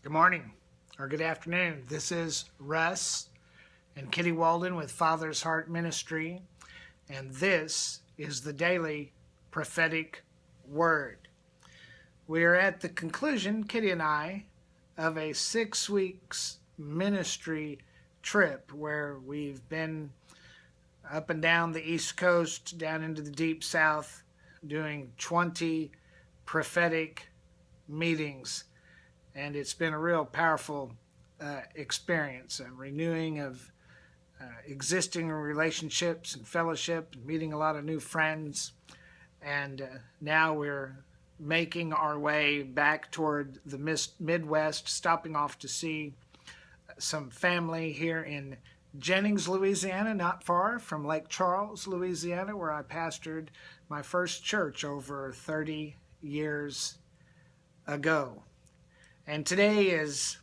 Good morning or good afternoon. This is Russ and Kitty Walden with Father's Heart Ministry, and this is the Daily Prophetic Word. We are at the conclusion, Kitty and I, of a 6 weeks ministry trip where we've been up and down the East Coast, down into the Deep South, doing 20 prophetic meetings. And it's been a real powerful experience, a renewing of existing relationships and fellowship, and meeting a lot of new friends. And now we're making our way back toward the Midwest, stopping off to see some family here in Jennings, Louisiana, not far from Lake Charles, Louisiana, where I pastored my first church over 30 years ago. And today is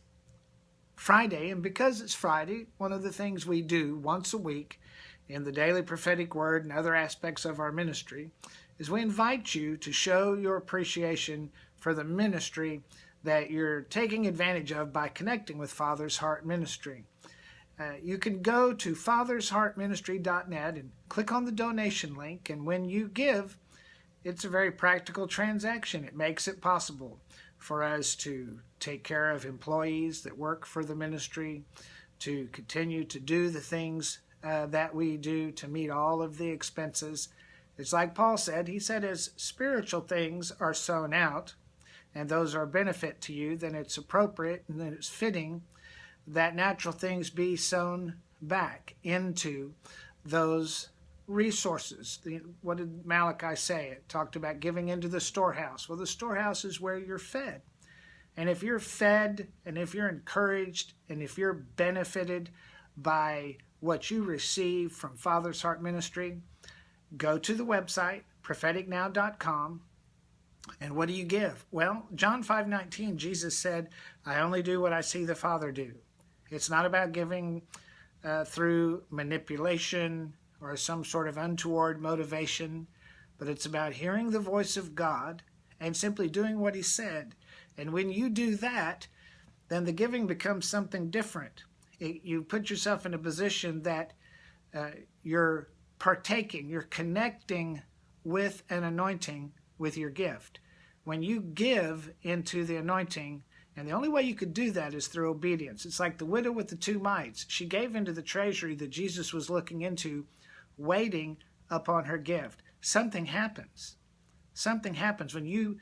Friday, and because it's Friday, one of the things we do once a week in the Daily Prophetic Word and other aspects of our ministry is we invite you to show your appreciation for the ministry that you're taking advantage of by connecting with Father's Heart Ministry. You can go to fathersheartministry.net and click on the donation link, and when you give, it's a very practical transaction. It makes it possible for us to take care of employees that work for the ministry, to continue to do the things that we do, to meet all of the expenses. It's like Paul said. He said, as spiritual things are sown out, and those are a benefit to you, then it's appropriate and then it's fitting that natural things be sown back into those resources. What did Malachi say? It talked about giving into the storehouse. Well, the storehouse is where you're fed. And if you're fed, and if you're encouraged, and if you're benefited by what you receive from Father's Heart Ministry, go to the website, propheticnow.com, and what do you give? Well, John 5:19, Jesus said, I only do what I see the Father do. It's not about giving through manipulation or some sort of untoward motivation, but it's about hearing the voice of God and simply doing what He said. And when you do that, then the giving becomes something different. You put yourself in a position that you're partaking, you're connecting with an anointing with your gift. When you give into the anointing, and the only way you could do that is through obedience. It's like the widow with the 2 mites. She gave into the treasury that Jesus was looking into, waiting upon her gift. Something happens. Something happens. When you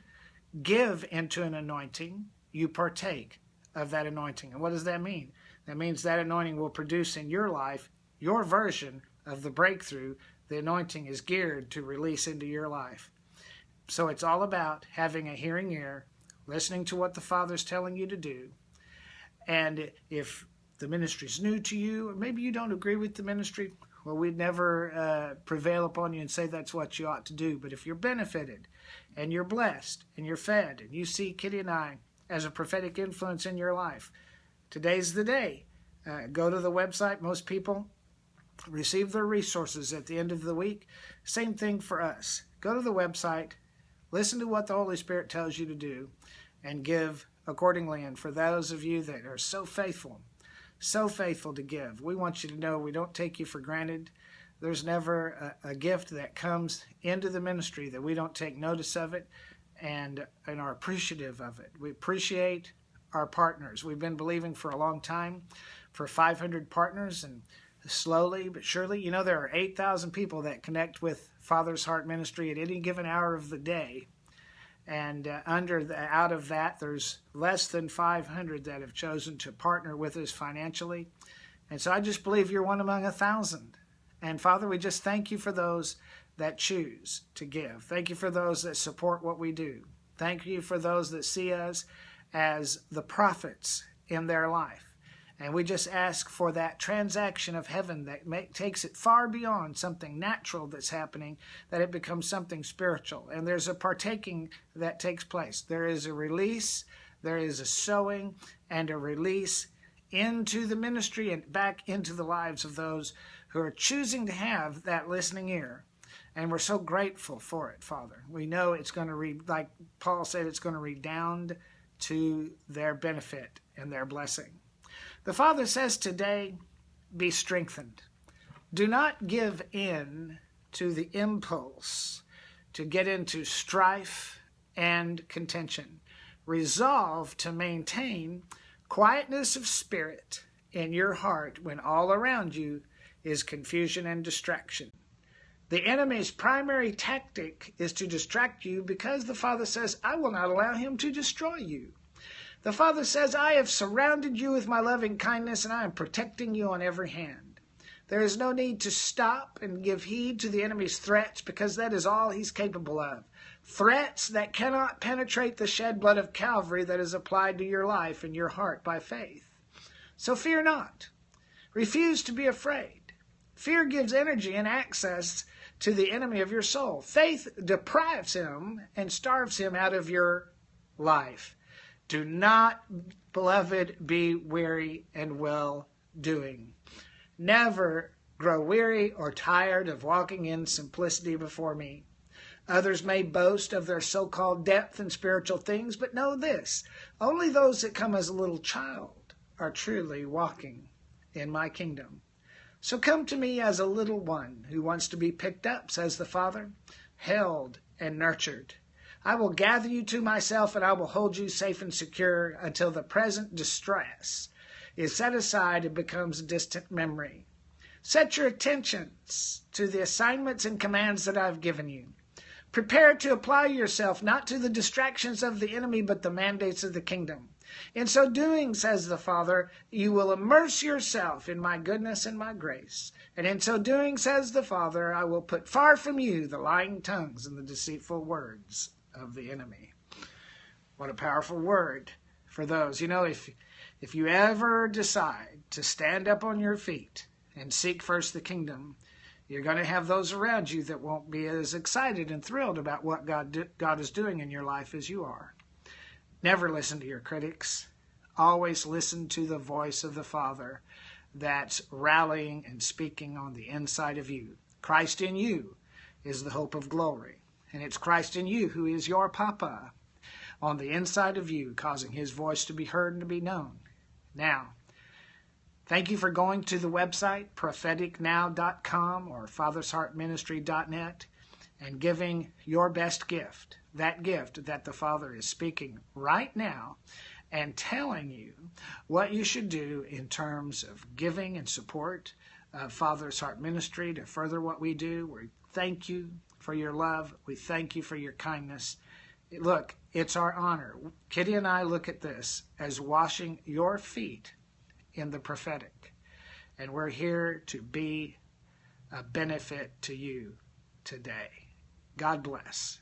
give into an anointing, you partake of that anointing. And what does that mean? That means that anointing will produce in your life your version of the breakthrough the anointing is geared to release into your life. So it's all about having a hearing ear, listening to what the Father's telling you to do. And if the ministry's new to you, or maybe you don't agree with the ministry, well, we'd never prevail upon you and say that's what you ought to do. But if you're benefited and you're blessed and you're fed and you see Kitty and I as a prophetic influence in your life, today's the day. Go to the website. Most people receive their resources at the end of the week. Same thing for us. Go to the website, listen to what the Holy Spirit tells you to do, and give accordingly. And for those of you that are so faithful to give, we want you to know we don't take you for granted. There's never a gift that comes into the ministry that we don't take notice of it and are appreciative of it. We appreciate our partners. We've been believing for a long time for 500 partners, and slowly but surely, there are 8,000 people that connect with Father's Heart Ministry at any given hour of the day. And out of that, there's less than 500 that have chosen to partner with us financially. And so I just believe you're one among 1,000. And Father, we just thank you for those that choose to give. Thank you for those that support what we do. Thank you for those that see us as the prophets in their life. And we just ask for that transaction of heaven that takes it far beyond something natural that's happening, that it becomes something spiritual. And there's a partaking that takes place. There is a release, there is a sowing, and a release into the ministry and back into the lives of those who are choosing to have that listening ear. And we're so grateful for it, Father. We know it's going to, like Paul said, it's going to redound to their benefit. and their blessing. The Father says today, be strengthened. Do not give in to the impulse to get into strife and contention. Resolve to maintain quietness of spirit in your heart when all around you is confusion and distraction. The enemy's primary tactic is to distract you because the Father says, I will not allow him to destroy you. The Father says, I have surrounded you with my loving kindness and I am protecting you on every hand. There is no need to stop and give heed to the enemy's threats because that is all he's capable of. Threats that cannot penetrate the shed blood of Calvary that is applied to your life and your heart by faith. So fear not. Refuse to be afraid. Fear gives energy and access to the enemy of your soul. Faith deprives him and starves him out of your life. Do not, beloved, be weary and well-doing. Never grow weary or tired of walking in simplicity before me. Others may boast of their so-called depth in spiritual things, but know this, only those that come as a little child are truly walking in my kingdom. So come to me as a little one who wants to be picked up, says the Father, held and nurtured. I will gather you to myself and I will hold you safe and secure until the present distress is set aside and becomes a distant memory. Set your attentions to the assignments and commands that I've given you. Prepare to apply yourself not to the distractions of the enemy, but the mandates of the kingdom. In so doing, says the Father, you will immerse yourself in my goodness and my grace. And in so doing, says the Father, I will put far from you the lying tongues and the deceitful words of the enemy. What a powerful word for those. You know, if you ever decide to stand up on your feet and seek first the kingdom, you're going to have those around you that won't be as excited and thrilled about what God is doing in your life as you are. Never listen to your critics. Always listen to the voice of the Father that's rallying and speaking on the inside of you. Christ in you is the hope of glory. And it's Christ in you who is your Papa on the inside of you, causing his voice to be heard and to be known. Now, thank you for going to the website, propheticnow.com or fathersheartministry.net, and giving your best gift, that gift that the Father is speaking right now and telling you what you should do in terms of giving and support of Father's Heart Ministry to further what we do. We thank you for your love. We thank you for your kindness. Look, it's our honor. Kitty and I look at this as washing your feet in the prophetic. And we're here to be a benefit to you today. God bless.